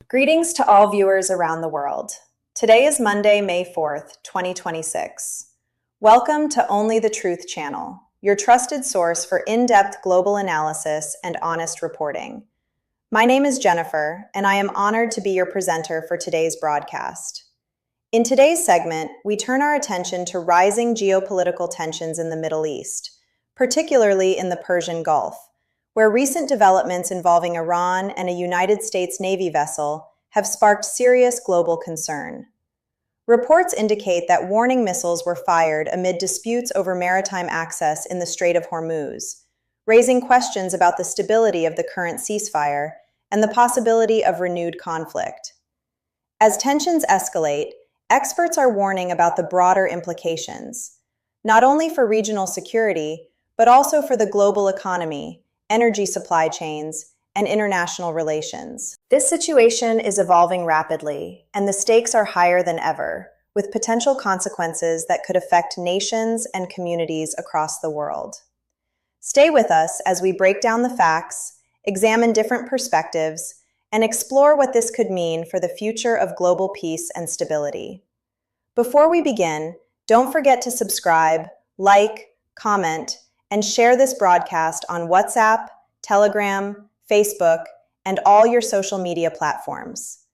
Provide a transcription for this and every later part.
Greetings to all viewers around the world. Today is Monday, May 4th, 2026. Welcome to Only the Truth channel, your trusted source for in-depth global analysis and honest reporting. My name is Jennifer, and I am honored to be your presenter for today's broadcast. In today's segment, we turn our attention to rising geopolitical tensions in the Middle East, particularly in the Persian Gulf, where recent developments involving Iran and a United States Navy vessel have sparked serious global concern. Reports indicate that warning missiles were fired amid disputes over maritime access in the Strait of Hormuz, raising questions about the stability of the current ceasefire and the possibility of renewed conflict. As tensions escalate, experts are warning about the broader implications, not only for regional security, but also for the global economy, energy supply chains, and international relations. This situation is evolving rapidly, and the stakes are higher than ever, with potential consequences that could affect nations and communities across the world. Stay with us as we break down the facts, examine different perspectives, and explore what this could mean for the future of global peace and stability. Before we begin, don't forget to subscribe, like, comment, and share this broadcast on WhatsApp, Telegram, Facebook, and all your social media platforms.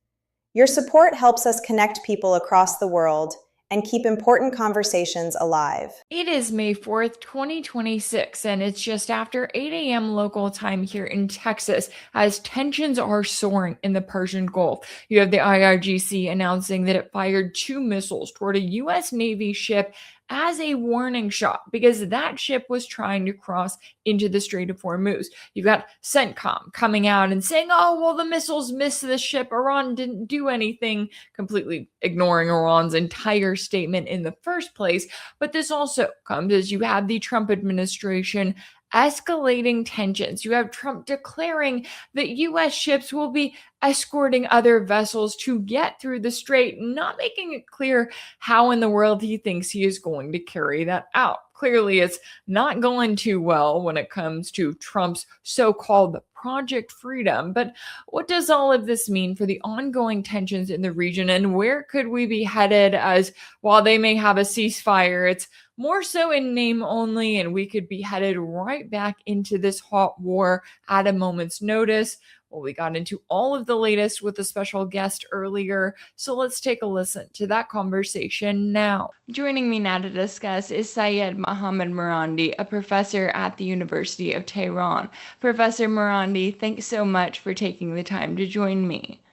Your support helps us connect people across the world and keep important conversations alive. It is May 4th, 2026, and it's just after 8 a.m. local time here in Texas as tensions are soaring in the Persian Gulf. You have the IRGC announcing that it fired 2 missiles toward a U.S. Navy ship as a warning shot because that ship was trying to cross into the Strait of Hormuz. You got CENTCOM coming out and saying, oh, well, the missiles missed the ship. Iran didn't do anything, completely ignoring Iran's entire statement in the first place. But this also comes as you have the Trump administration escalating tensions. You have Trump declaring that U.S. ships will be escorting other vessels to get through the strait, not making it clear how in the world he thinks he is going to carry that out. Clearly, it's not going too well when it comes to Trump's so-called Project Freedom. But what does all of this mean for the ongoing tensions in the region, and where could we be headed as while they may have a ceasefire, it's more so in name only, and we could be headed right back into this hot war at a moment's notice? Well, we got into all of the latest with a special guest earlier, so let's take a listen to that conversation now. Joining me now to discuss is Syed Mohammad Marandi, a professor at the University of Tehran. Professor Marandi, thanks so much for taking the time to join me.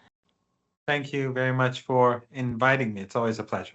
Thank you very much for inviting me. It's always a pleasure.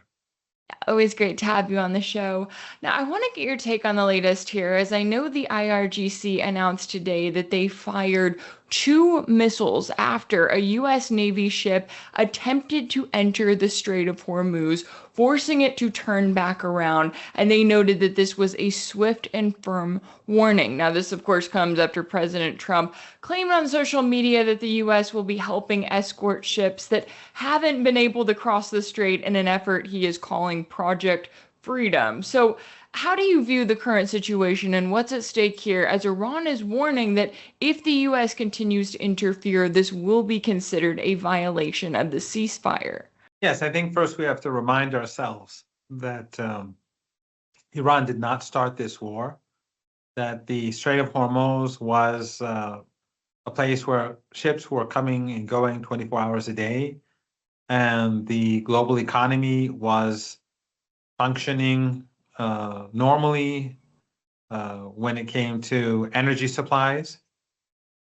Always great to have you on the show. Now, I want to get your take on the latest here, as I know the IRGC announced today that they fired 2 missiles after a U.S. Navy ship attempted to enter the Strait of Hormuz, forcing it to turn back around. And they noted that this was a swift and firm warning. Now, this, of course, comes after President Trump claimed on social media that the U.S. will be helping escort ships that haven't been able to cross the strait in an effort he is calling Project Freedom. So, how do you view the current situation and what's at stake here, as Iran is warning that if the U.S. continues to interfere, this will be considered a violation of the ceasefire? Yes, I think first we have to remind ourselves that Iran did not start this war, that the Strait of Hormuz was a place where ships were coming and going 24 hours a day, and the global economy was functioning normally when it came to energy supplies.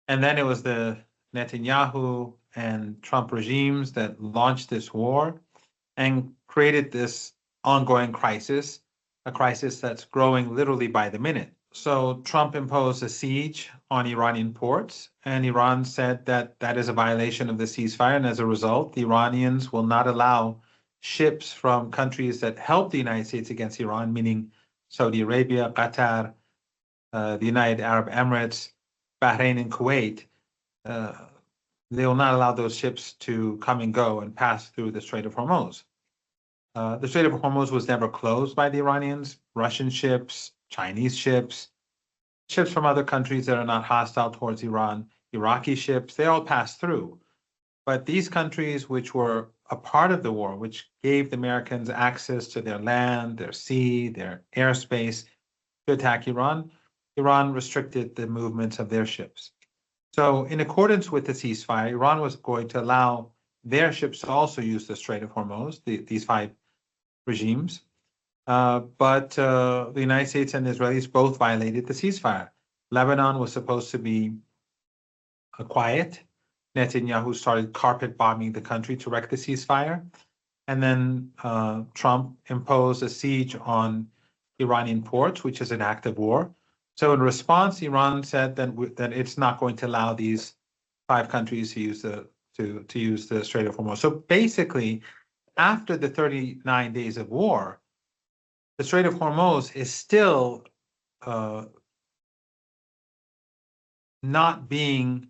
And then it was the Netanyahu and Trump regimes that launched this war and created this ongoing crisis, a crisis that's growing literally by the minute. So Trump imposed a siege on Iranian ports, and Iran said that that is a violation of the ceasefire. And as a result, the Iranians will not allow ships from countries that help the United States against Iran, meaning Saudi Arabia, Qatar, the United Arab Emirates, Bahrain, and Kuwait. They will not allow those ships to come and go and pass through the Strait of Hormuz. The Strait of Hormuz was never closed by the Iranians. Russian ships, Chinese ships, ships from other countries that are not hostile towards Iran, Iraqi ships, they all pass through. But these countries which were a part of the war, which gave the Americans access to their land, their sea, their airspace to attack Iran, Iran restricted the movements of their ships. So in accordance with the ceasefire, Iran was going to allow their ships to also use the Strait of Hormuz, these five regimes. But the United States and the Israelis both violated the ceasefire. Lebanon was supposed to be quiet. Netanyahu started carpet bombing the country to wreck the ceasefire. And then Trump imposed a siege on Iranian ports, which is an act of war. So in response, Iran said that it's not going to allow these five countries to use the Strait of Hormuz. So basically, after the 39 days of war, the Strait of Hormuz is still not being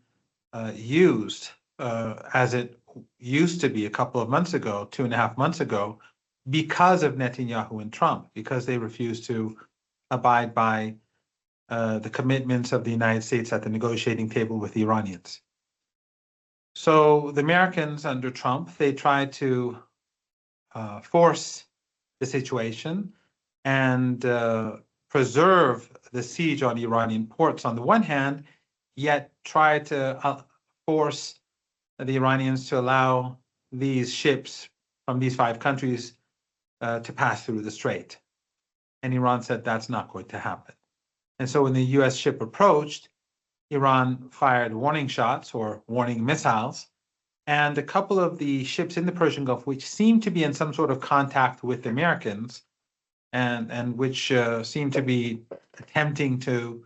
used as it used to be a couple of months ago, 2.5 months ago, because of Netanyahu and Trump, because they refused to abide by the commitments of the United States at the negotiating table with the Iranians. So the Americans under Trump, they tried to force the situation and preserve the siege on Iranian ports on the one hand, yet try to force the Iranians to allow these ships from these five countries to pass through the strait. And Iran said that's not going to happen. And so when the US ship approached, Iran fired warning shots or warning missiles, and a couple of the ships in the Persian Gulf, which seemed to be in some sort of contact with the Americans, and which seemed to be attempting to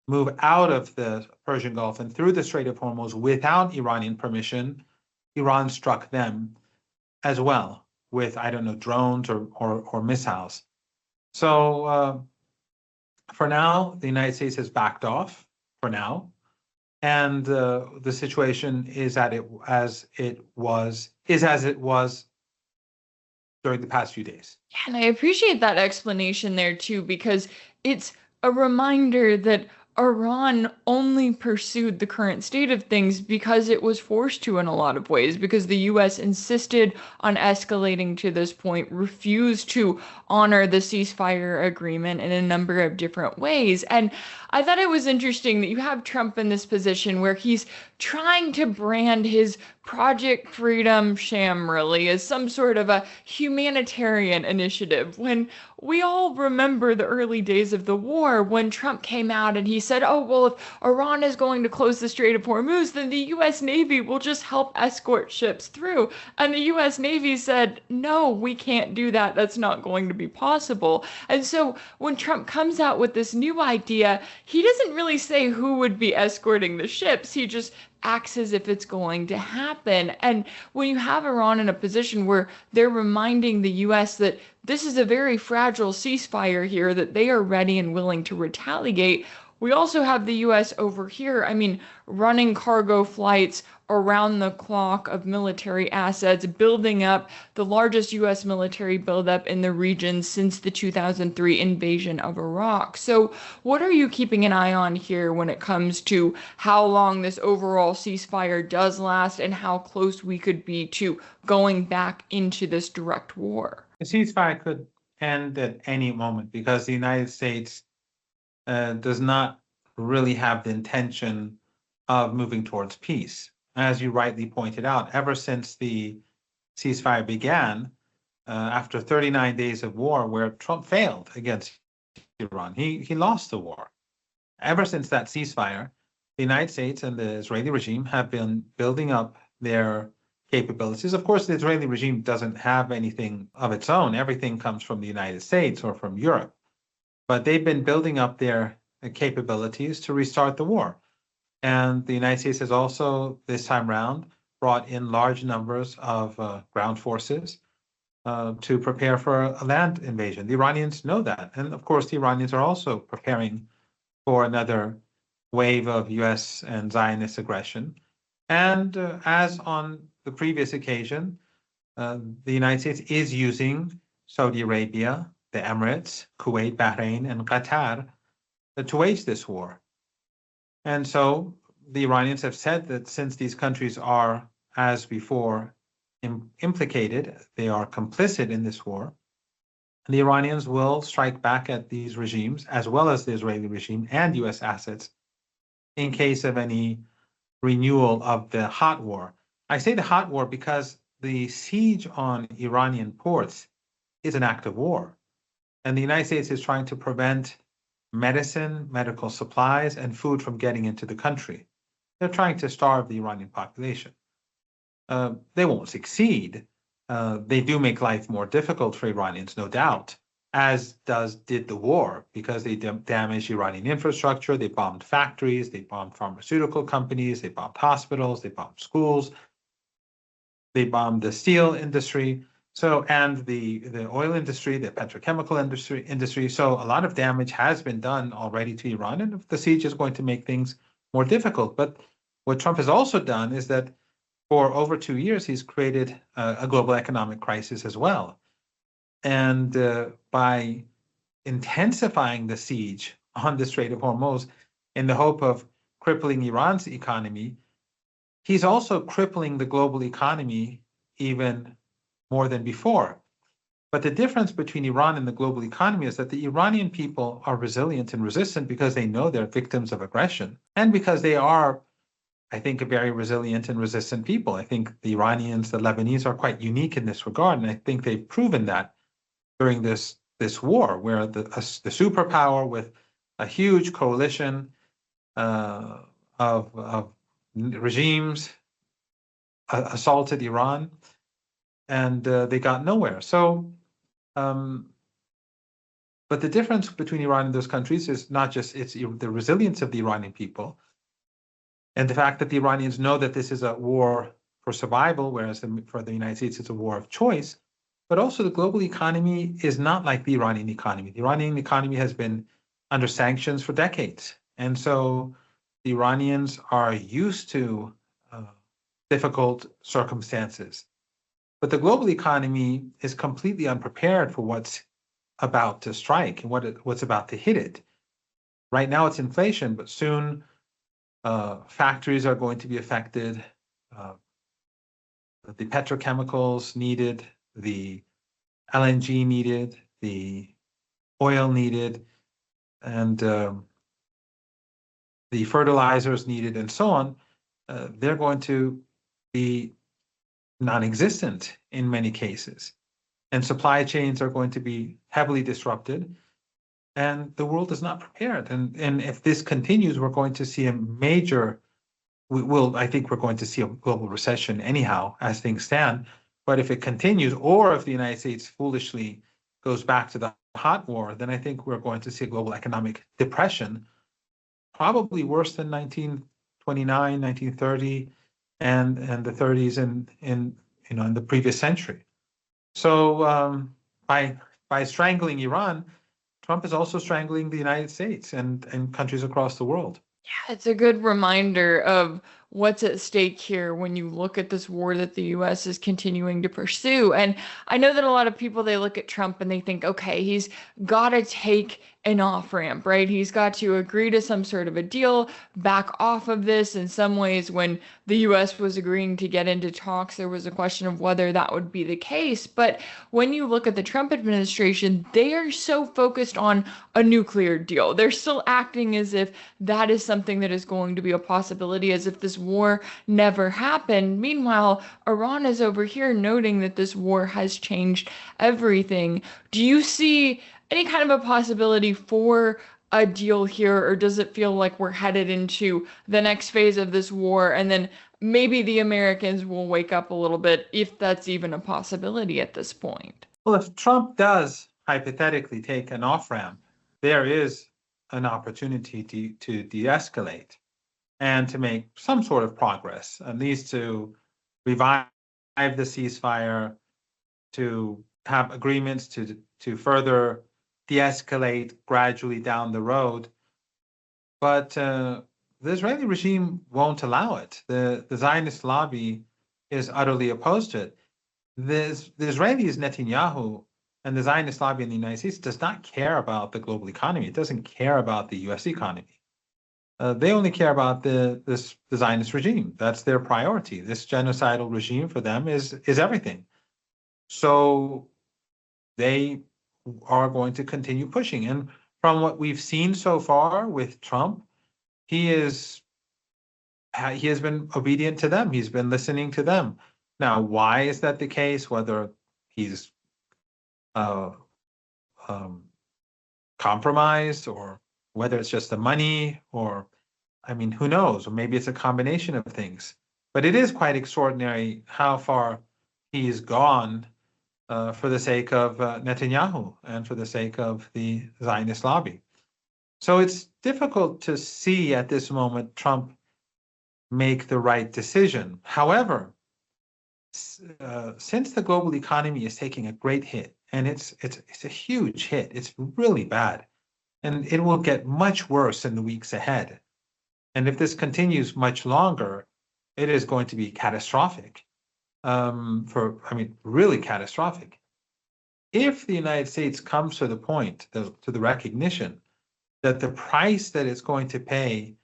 move out of the Persian Gulf and through the Strait of Hormuz without Iranian permission, Iran struck them as well with, I don't know, drones or missiles. So for now, the United States has backed off for now, and the situation is as it was during the past few days. Yeah, and I appreciate that explanation there too, because it's a reminder that Iran only pursued the current state of things because it was forced to in a lot of ways, because the US insisted on escalating to this point, refused to honor the ceasefire agreement in a number of different ways. And I thought it was interesting that you have Trump in this position where he's trying to brand his Project Freedom sham really as some sort of a humanitarian initiative, when we all remember the early days of the war when Trump came out and he said, oh, well, if Iran is going to close the Strait of Hormuz, then the US Navy will just help escort ships through. And the US Navy said, no, we can't do that. That's not going to be possible. And so when Trump comes out with this new idea, he doesn't really say who would be escorting the ships. He just acts as if it's going to happen. And when you have Iran in a position where they're reminding the US that this is a very fragile ceasefire here, that they are ready and willing to retaliate, we also have the US over here, I mean, running cargo flights around the clock of military assets, building up the largest US military buildup in the region since the 2003 invasion of Iraq. So what are you keeping an eye on here when it comes to how long this overall ceasefire does last and how close we could be to going back into this direct war? The ceasefire could end at any moment because the United States does not really have the intention of moving towards peace. As you rightly pointed out, ever since the ceasefire began, after 39 days of war where Trump failed against Iran, he lost the war. Ever since that ceasefire, the United States and the Israeli regime have been building up their capabilities. Of course, the Israeli regime doesn't have anything of its own. Everything comes from the United States or from Europe. But they've been building up their capabilities to restart the war. And the United States has also, this time around, brought in large numbers of ground forces to prepare for a land invasion. The Iranians know that. And of course, the Iranians are also preparing for another wave of US and Zionist aggression. And as on the previous occasion, the United States is using Saudi Arabia, the Emirates, Kuwait, Bahrain, and Qatar to wage this war. And so the Iranians have said that since these countries are as before, implicated. They are complicit in this war. And the Iranians will strike back at these regimes, as well as the Israeli regime and U.S. assets, in case of any renewal of the hot war. I say the hot war because the siege on Iranian ports is an act of war. And the United States is trying to prevent medicine, medical supplies, and food from getting into the country. They're trying to starve the Iranian population. They won't succeed. They do make life more difficult for Iranians, no doubt, as did the war, because they damaged Iranian infrastructure, they bombed factories, they bombed pharmaceutical companies, they bombed hospitals, they bombed schools, they bombed the steel industry, and the oil industry, the petrochemical industry. So a lot of damage has been done already to Iran, and the siege is going to make things more difficult. But what Trump has also done is that for over 2 years, he's created a global economic crisis as well. And by intensifying the siege on the Strait of Hormuz in the hope of crippling Iran's economy, he's also crippling the global economy even more than before. But the difference between Iran and the global economy is that the Iranian people are resilient and resistant because they know they're victims of aggression, and because they are, I think, a very resilient and resistant people. I think the Iranians, the Lebanese are quite unique in this regard, and I think they've proven that during this war, where the superpower with a huge coalition of regimes assaulted Iran, and they got nowhere. So, but the difference between Iran and those countries is not just the resilience of the Iranian people, and the fact that the Iranians know that this is a war for survival, whereas for the United States, it's a war of choice. But also the global economy is not like the Iranian economy. The Iranian economy has been under sanctions for decades. And so the Iranians are used to difficult circumstances. But the global economy is completely unprepared for what's about to strike and what's about to hit it. Right now it's inflation, but soon factories are going to be affected. The petrochemicals needed, the LNG needed, the oil needed, and the fertilizers needed, and so on. They're going to be non-existent in many cases. And supply chains are going to be heavily disrupted. And the world is not prepared. And if this continues, we're going to see I think we're going to see a global recession anyhow, as things stand. But if it continues, or if the United States foolishly goes back to the hot war, then I think we're going to see a global economic depression, probably worse than 1929, 1930, and the 30s in the previous century. So by strangling Iran, Trump is also strangling the United States and countries across the world. Yeah, it's a good reminder of what's at stake here when you look at this war that the US is continuing to pursue. And I know that a lot of people, they look at Trump and they think, okay, he's got to take an off ramp, right? He's got to agree to some sort of a deal, back off of this. In some ways, when the US was agreeing to get into talks, there was a question of whether that would be the case. But when you look at the Trump administration, they are so focused on a nuclear deal. They're still acting as if that is something that is going to be a possibility, as if this war never happened. Meanwhile, Iran is over here noting that this war has changed everything. Do you see any kind of a possibility for a deal here, or does it feel like we're headed into the next phase of this war and then maybe the Americans will wake up a little bit, if that's even a possibility at this point? Well, if Trump does hypothetically take an off-ramp, there is an opportunity to de-escalate and to make some sort of progress, at least to revive the ceasefire, to have agreements to further de-escalate gradually down the road. But the Israeli regime won't allow it. The Zionist lobby is utterly opposed to it. The Israelis, Netanyahu, and the Zionist lobby in the United States does not care about the global economy. It doesn't care about the US economy. They only care about the Zionist regime. That's their priority. This genocidal regime for them is everything. So they are going to continue pushing. And from what we've seen so far with Trump, he has been obedient to them. He's been listening to them. Now, why is that the case? Whether he's uh, um, compromised, or whether it's just the money, or I mean, who knows? Or maybe it's a combination of things. But it is quite extraordinary how far he's gone for the sake of Netanyahu and for the sake of the Zionist lobby. So it's difficult to see at this moment Trump make the right decision. However, since the global economy is taking a great hit, and it's a huge hit, it's really bad, and it will get much worse in the weeks ahead. And if this continues much longer, it is going to be catastrophic. Really catastrophic. If the United States comes to the point, to the recognition that the price that it's going to pay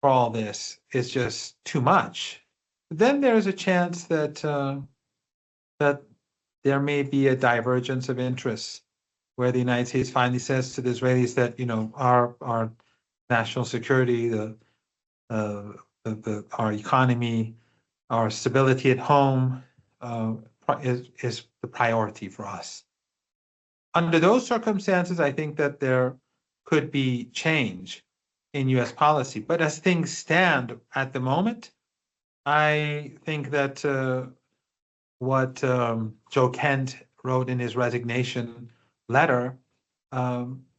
for all this is just too much, then there's a chance that that there may be a divergence of interests, where the United States finally says to the Israelis that our national security, our economy, our stability at home is the priority for us. Under those circumstances, I think that there could be change in U.S. policy. But as things stand at the moment, I think that what Joe Kent wrote in his resignation letter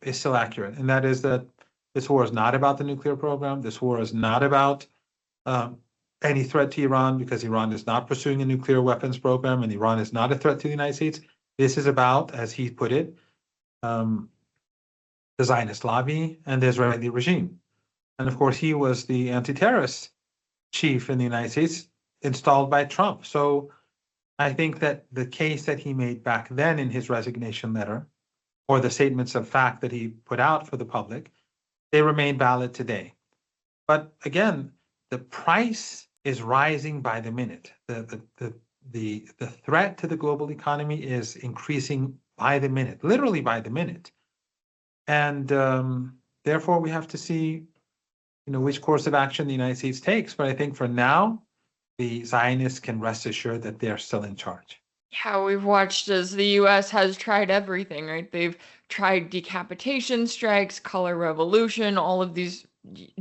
is still accurate, and that is that this war is not about the nuclear program. This war is not about any threat to Iran, because Iran is not pursuing a nuclear weapons program, and Iran is not a threat to the United States. This is about, as he put it, the Zionist lobby and the Israeli regime. And of course, he was the anti-terrorist chief in the United States installed by Trump. So I think that the case that he made back then in his resignation letter, or the statements of fact that he put out for the public, they remain valid today. But again, the price is rising by the minute. The threat to the global economy is increasing by the minute, literally by the minute. And therefore, we have to see, which course of action the United States takes. But I think for now, the Zionists can rest assured that they're still in charge. Yeah, we've watched as the US has tried everything, right? They've tried decapitation strikes, color revolution, all of these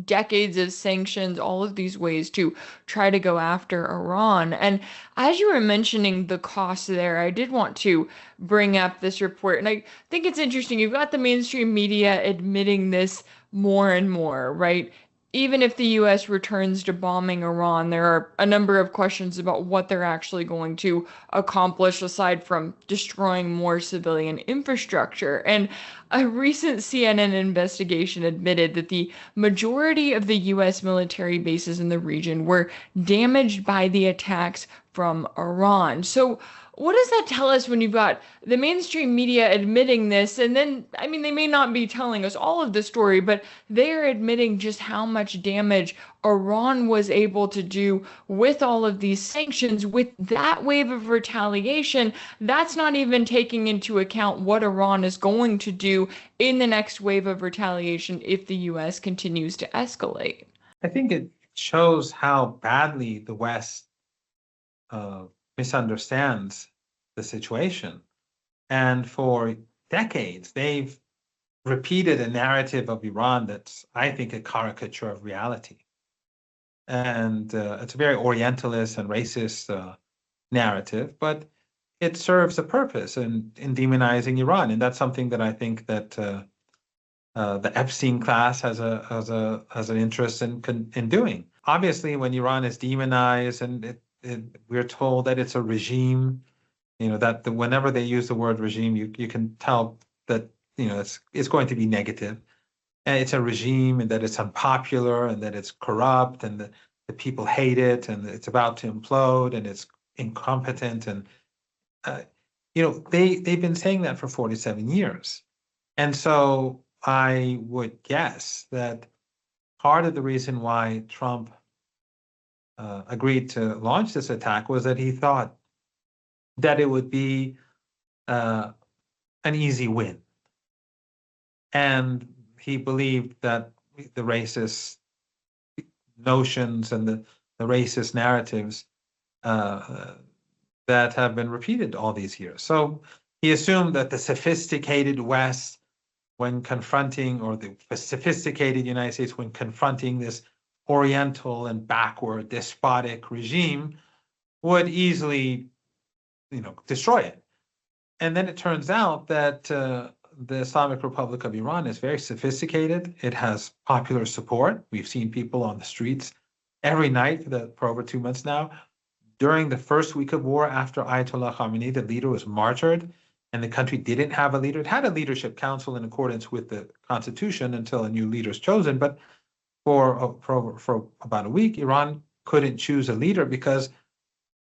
decades of sanctions, all of these ways to try to go after Iran. And as you were mentioning the cost there, I did want to bring up this report. And I think it's interesting. You've got the mainstream media admitting this more and more, right? Even if the US returns to bombing Iran, there are a number of questions about what they're actually going to accomplish aside from destroying more civilian infrastructure. And a recent CNN investigation admitted that the majority of the US military bases in the region were damaged by the attacks from Iran. So what does that tell us when you've got the mainstream media admitting this? And then, I mean, they may not be telling us all of the story, but they are admitting just how much damage Iran was able to do with all of these sanctions, with that wave of retaliation. That's not even taking into account what Iran is going to do in the next wave of retaliation if the US continues to escalate. I think it shows how badly the West misunderstands the situation. And for decades, they've repeated a narrative of Iran that's, I think, a caricature of reality. And it's a very Orientalist and racist narrative, but it serves a purpose in demonizing Iran. And that's something that I think that the Epstein class has an interest in doing. Obviously, when Iran is demonized and we're told that it's a regime, that whenever they use the word regime, you can tell that it's going to be negative, and it's a regime, and that it's unpopular, and that it's corrupt, and the people hate it, and it's about to implode, and it's incompetent, and they've been saying that for 47 years, and so I would guess that part of the reason why Trump agreed to launch this attack was that he thought that it would be an easy win. And he believed that the racist notions and the racist narratives that have been repeated all these years. So he assumed that the sophisticated West, when confronting, or the sophisticated United States, when confronting this Oriental and backward despotic regime, would easily, destroy it. And then it turns out that the Islamic Republic of Iran is very sophisticated. It has popular support. We've seen people on the streets every night for over 2 months now. During the first week of war, after Ayatollah Khamenei, the leader, was martyred, and the country didn't have a leader. It had a leadership council in accordance with the constitution until a new leader is chosen. But for about a week, Iran couldn't choose a leader because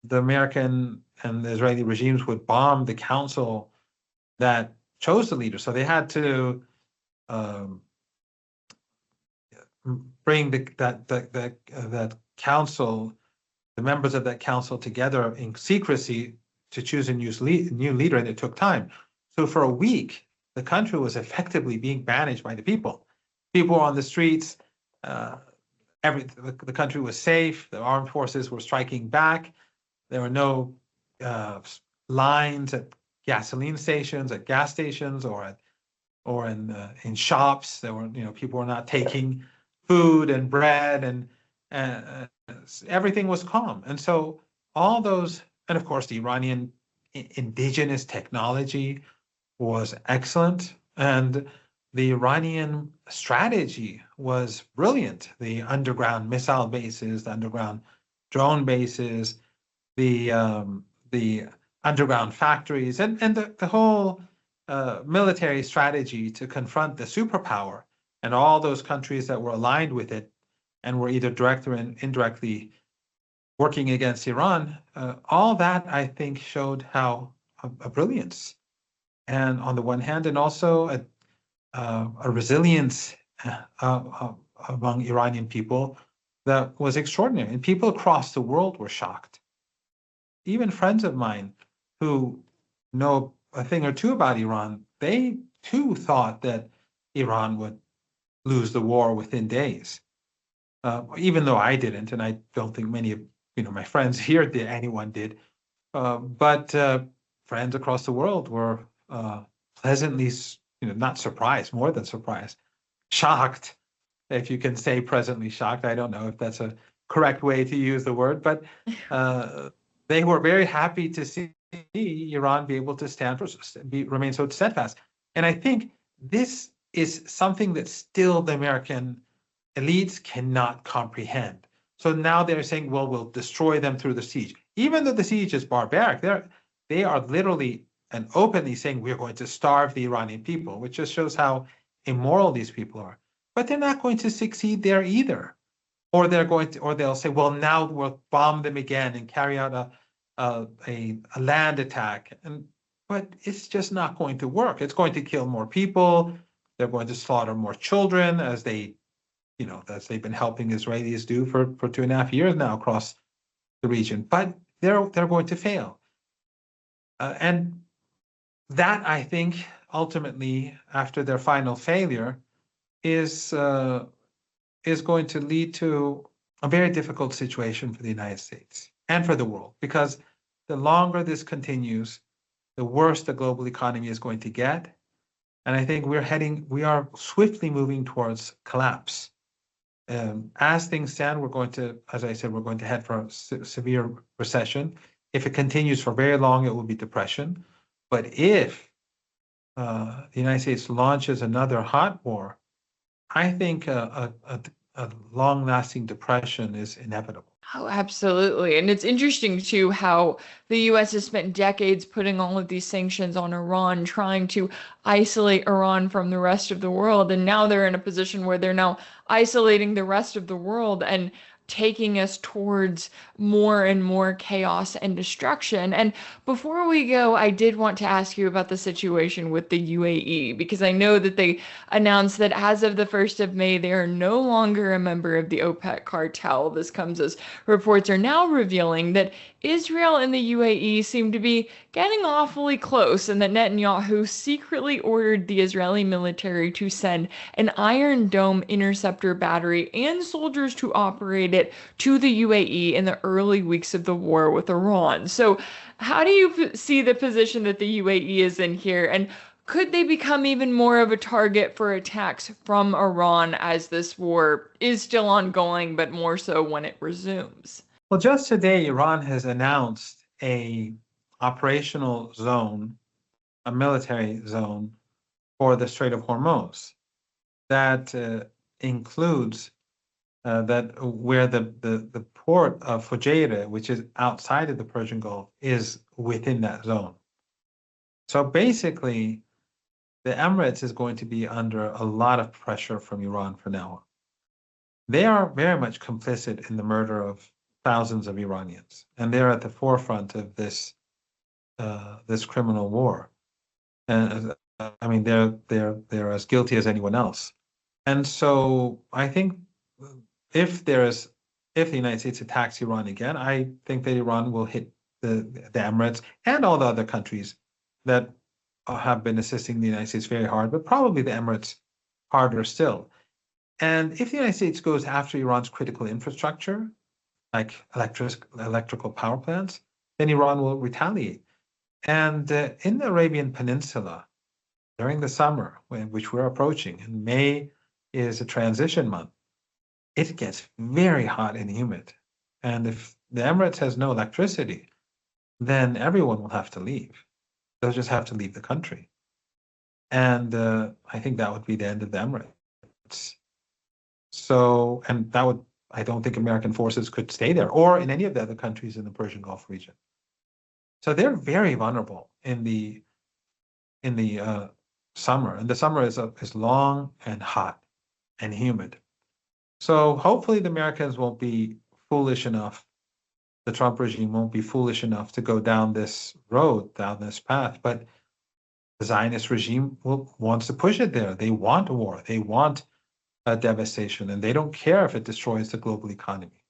the American and the Israeli regimes would bomb the council that chose the leader. So they had to bring that council, the members of that council, together in secrecy to choose a new leader, and it took time. So for a week, the country was effectively being managed by the people. People were on the streets. The country was safe. The armed forces were striking back. There were no lines at gasoline stations, at gas stations, or in shops. There were, people were not taking food and bread, and everything was calm. And so all those, and of course, the Iranian indigenous technology was excellent, and the Iranian strategy was brilliant. The underground missile bases, the underground drone bases, the underground factories, and the whole military strategy to confront the superpower and all those countries that were aligned with it and were either directly or indirectly working against Iran. All that, I think, showed how a brilliance, and on the one hand, and also a resilience among Iranian people that was extraordinary. And people across the world were shocked. Even friends of mine who know a thing or two about Iran, they too thought that Iran would lose the war within days. Even though I didn't, and I don't think many of my friends here anyone did. But friends across the world were pleasantly, not surprised, more than surprised, shocked, if you can say presently shocked. I don't know if that's a correct way to use the word, but they were very happy to see Iran be able to remain so steadfast. And I think this is something that still the American elites cannot comprehend. So now they're saying, well, we'll destroy them through the siege. Even though the siege is barbaric, they are literally and openly saying we're going to starve the Iranian people, which just shows how immoral these people are. But they're not going to succeed there either. Or they'll say, well, now we'll bomb them again and carry out a land attack. But it's just not going to work. It's going to kill more people. They're going to slaughter more children, as they've been helping Israelis do for 2.5 years now across the region. But they're going to fail. And that, I think, ultimately, after their final failure, is going to lead to a very difficult situation for the United States and for the world, because the longer this continues, the worse the global economy is going to get. And I think we are swiftly moving towards collapse. As things stand, we're going to, as I said, we're going to head for a severe recession. If it continues for very long, it will be depression. But if the United States launches another hot war, I think a long-lasting depression is inevitable. Oh, absolutely. And it's interesting, too, how the U.S. has spent decades putting all of these sanctions on Iran, trying to isolate Iran from the rest of the world. And now they're in a position where they're now isolating the rest of the world. And taking us towards more and more chaos and destruction. And before we go, I did want to ask you about the situation with the UAE, because I know that they announced that as of the 1st of May, they are no longer a member of the OPEC cartel. This comes as reports are now revealing that Israel and the UAE seem to be getting awfully close, and that Netanyahu secretly ordered the Israeli military to send an Iron Dome interceptor battery and soldiers to operate it to the UAE in the early weeks of the war with Iran. So, how do you see the position that the UAE is in here? And could they become even more of a target for attacks from Iran as this war is still ongoing, but more so when it resumes? Well, just today, Iran has announced a operational zone, a military zone for the Strait of Hormuz that includes that where the port of Fujairah, which is outside of the Persian Gulf, is within that zone. So basically, the Emirates is going to be under a lot of pressure from Iran from now on. They are very much complicit in the murder of thousands of Iranians, and they're at the forefront of this this criminal war. And I mean, they're as guilty as anyone else. And so I think if the United States attacks Iran again, I think that Iran will hit the Emirates and all the other countries that have been assisting the United States very hard, but probably the Emirates harder still. And if the United States goes after Iran's critical infrastructure, like electrical power plants, then Iran will retaliate. And in the Arabian Peninsula, during the summer, which we're approaching, and May is a transition month, it gets very hot and humid. And if the Emirates has no electricity, then everyone will have to leave. They'll just have to leave the country. And I think that would be the end of the Emirates. So, and that would, I don't think American forces could stay there or in any of the other countries in the Persian Gulf region. So they're very vulnerable in the summer, and the summer is long and hot and humid. So hopefully the Americans won't be foolish enough, the Trump regime won't be foolish enough to go down this road, down this path, but the Zionist regime wants to push it there. They want war, they want devastation, and they don't care if it destroys the global economy.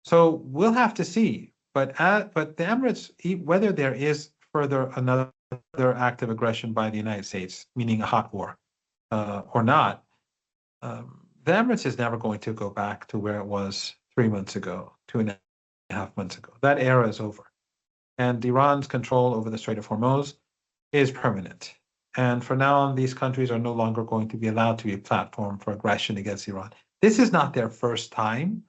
So we'll have to see. But the Emirates, whether there is further another act of aggression by the United States, meaning a hot war, or not, the Emirates is never going to go back to where it was 3 months ago, 2.5 months ago. That era is over. And Iran's control over the Strait of Hormuz is permanent. And for now on, these countries are no longer going to be allowed to be a platform for aggression against Iran. This is not their first time.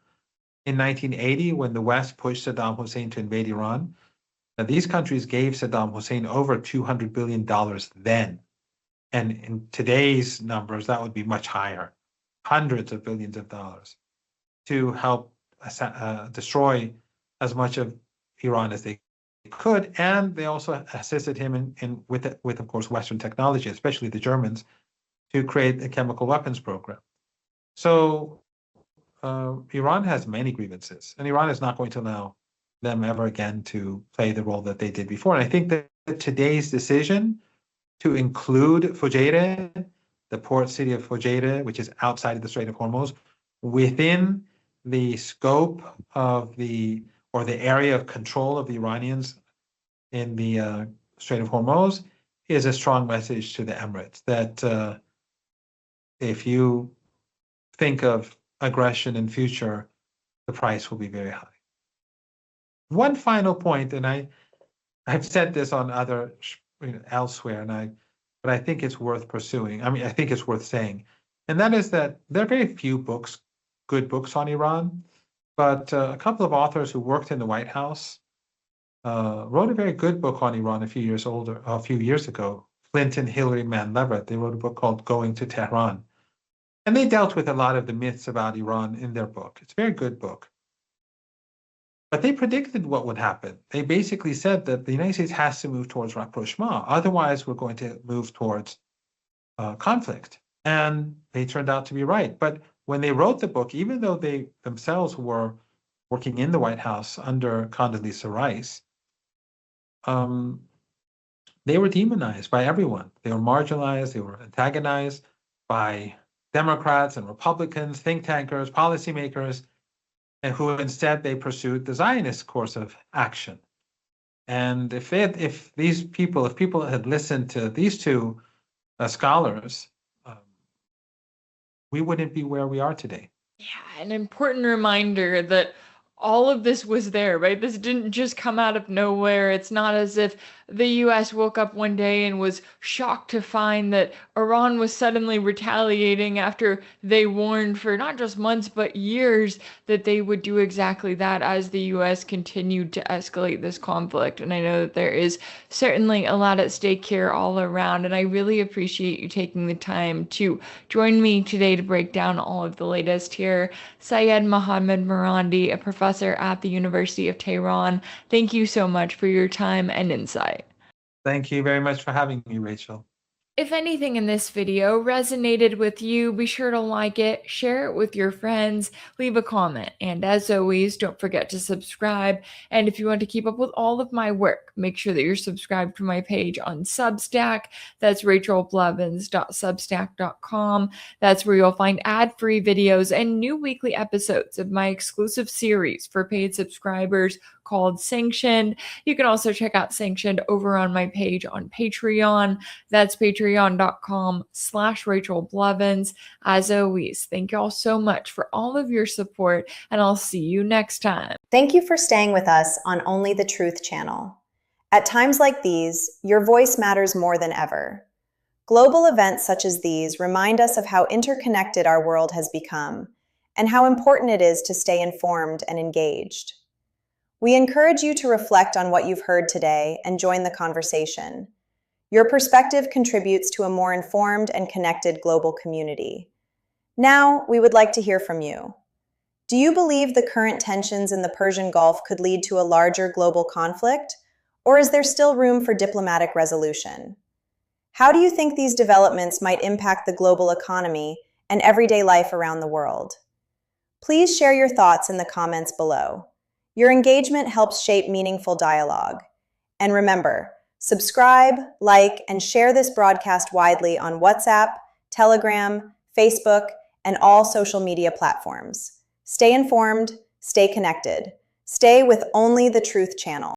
In 1980, when the West pushed Saddam Hussein to invade Iran, these countries gave Saddam Hussein over $200 billion then. And in today's numbers, that would be much higher, hundreds of billions of dollars, to help destroy as much of Iran as they could. And they also assisted him with, of course, Western technology, especially the Germans, to create a chemical weapons program. So Iran has many grievances, and Iran is not going to allow them ever again to play the role that they did before. And I think that today's decision to include Fujairah, the port city of Fujairah, which is outside of the Strait of Hormuz, within the scope of the area of control of the Iranians in the Strait of Hormuz, is a strong message to the Emirates that if you think of aggression in future, the price will be very high. One final point, and I've said this on other elsewhere, but I think it's worth pursuing. I mean, I think it's worth saying, and that is that there are very few good books on Iran, but a couple of authors who worked in the White House wrote a very good book on Iran a few years ago. Clinton, Hillary, Mann Levitt. They wrote a book called Going to Tehran. And they dealt with a lot of the myths about Iran in their book. It's a very good book. But they predicted what would happen. They basically said that the United States has to move towards rapprochement. Otherwise, we're going to move towards conflict. And they turned out to be right. But when they wrote the book, even though they themselves were working in the White House under Condoleezza Rice, they were demonized by everyone. They were marginalized, they were antagonized by Democrats and Republicans, think tankers, policymakers, and who instead they pursued the Zionist course of action. And if people had listened to these two scholars, we wouldn't be where we are today. Yeah, an important reminder that all of this was there, right? This didn't just come out of nowhere. It's not as if the US woke up one day and was shocked to find that Iran was suddenly retaliating after they warned for not just months but years that they would do exactly that as the US continued to escalate this conflict. And I know that there is certainly a lot at stake here all around, and I really appreciate you taking the time to join me today to break down all of the latest here. Syed Mohammad Marandi, a professor at the University of Tehran, thank you so much for your time and insight. Thank you very much for having me, Rachel. If anything in this video resonated with you, be sure to like it, share it with your friends, leave a comment, and as always, don't forget to subscribe. And if you want to keep up with all of my work, make sure that you're subscribed to my page on Substack. That's rachelblevins.substack.com. That's where you'll find ad-free videos and new weekly episodes of my exclusive series for paid subscribers called Sanctioned. You can also check out Sanctioned over on my page on Patreon. That's patreon.com/Rachel Blevins. As always, thank you all so much for all of your support, and I'll see you next time. Thank you for staying with us on Only the Truth channel. At times like these, your voice matters more than ever. Global events such as these remind us of how interconnected our world has become and how important it is to stay informed and engaged. We encourage you to reflect on what you've heard today and join the conversation. Your perspective contributes to a more informed and connected global community. Now, we would like to hear from you. Do you believe the current tensions in the Persian Gulf could lead to a larger global conflict, or is there still room for diplomatic resolution? How do you think these developments might impact the global economy and everyday life around the world? Please share your thoughts in the comments below. Your engagement helps shape meaningful dialogue. And remember, subscribe, like, and share this broadcast widely on WhatsApp, Telegram, Facebook, and all social media platforms. Stay informed, stay connected. Stay with Only the Truth channel.